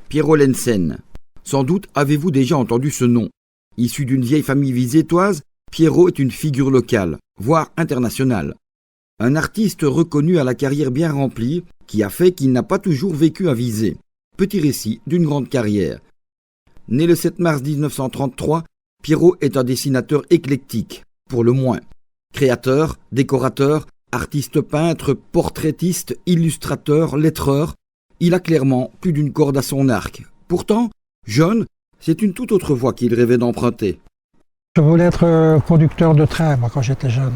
Pierrot Lensen. Sans doute avez-vous déjà entendu ce nom. Issu d'une vieille famille visétoise, Pierrot est une figure locale, voire internationale. Un artiste reconnu à la carrière bien remplie, qui a fait qu'il n'a pas toujours vécu à Visé. Petit récit d'une grande carrière. Né le 7 mars 1933, Pierrot est un dessinateur éclectique, pour le moins. Créateur, décorateur, artiste peintre, portraitiste, illustrateur, lettreur, il a clairement plus d'une corde à son arc. Pourtant, jeune, c'est une toute autre voie qu'il rêvait d'emprunter. Je voulais être conducteur de train, moi, quand j'étais jeune.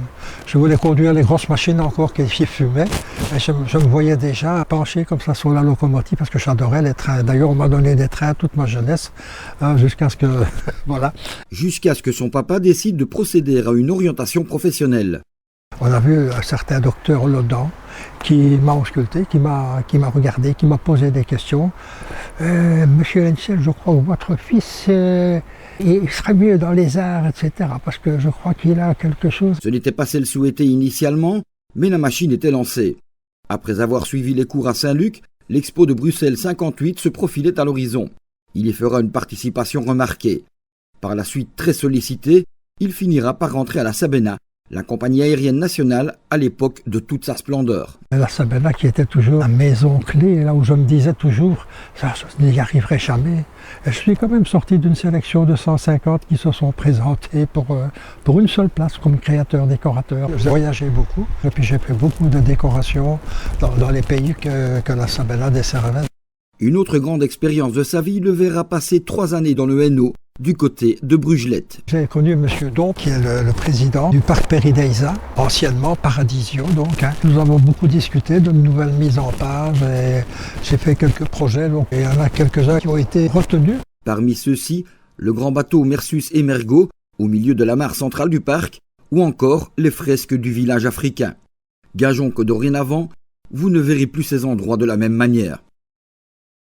Je voulais conduire les grosses machines encore qui fumaient. Et je me voyais déjà penché comme ça sur la locomotive parce que j'adorais les trains. D'ailleurs, on m'a donné des trains toute ma jeunesse, jusqu'à ce que... voilà. Jusqu'à ce que son papa décide de procéder à une orientation professionnelle. On a vu un certain docteur Lodan qui m'a ausculté, qui m'a regardé, qui m'a posé des questions. Monsieur Lensen, je crois que votre fils... il serait mieux dans les arts, etc. Parce que je crois qu'il a quelque chose. Ce n'était pas celle souhaitée initialement, mais la machine était lancée. Après avoir suivi les cours à Saint-Luc, l'Expo de Bruxelles 58 se profilait à l'horizon. Il y fera une participation remarquée. Par la suite très sollicité, il finira par rentrer à la Sabena, la compagnie aérienne nationale à l'époque de toute sa splendeur. La Sabena qui était toujours la maison clé, là où je me disais toujours, ça, je n'y arriverai jamais. Et je suis quand même sorti d'une sélection de 150 qui se sont présentés pour une seule place comme créateur-décorateur. J'ai voyagé beaucoup et puis j'ai fait beaucoup de décorations dans les pays que la Sabena desservait. Une autre grande expérience de sa vie le verra passer 3 années dans le Hainaut, du côté de Brugelette. J'ai connu M. Don, qui est le président du parc Perideisa, anciennement Paradisio. Donc, Nous avons beaucoup discuté de nouvelles mises en page et j'ai fait quelques projets. Donc, il y en a quelques-uns qui ont été retenus. Parmi ceux-ci, le grand bateau Mersus Emergo, au milieu de la mare centrale du parc, ou encore les fresques du village africain. Gageons que dorénavant, vous ne verrez plus ces endroits de la même manière.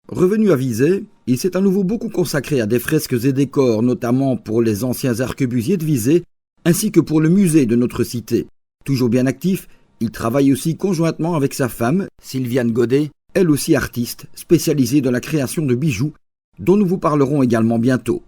Revenu à Visé, il s'est à nouveau beaucoup consacré à des fresques et décors, notamment pour les anciens arquebusiers de Visé, ainsi que pour le musée de notre cité. Toujours bien actif, il travaille aussi conjointement avec sa femme, Sylviane Godet, elle aussi artiste, spécialisée dans la création de bijoux, dont nous vous parlerons également bientôt.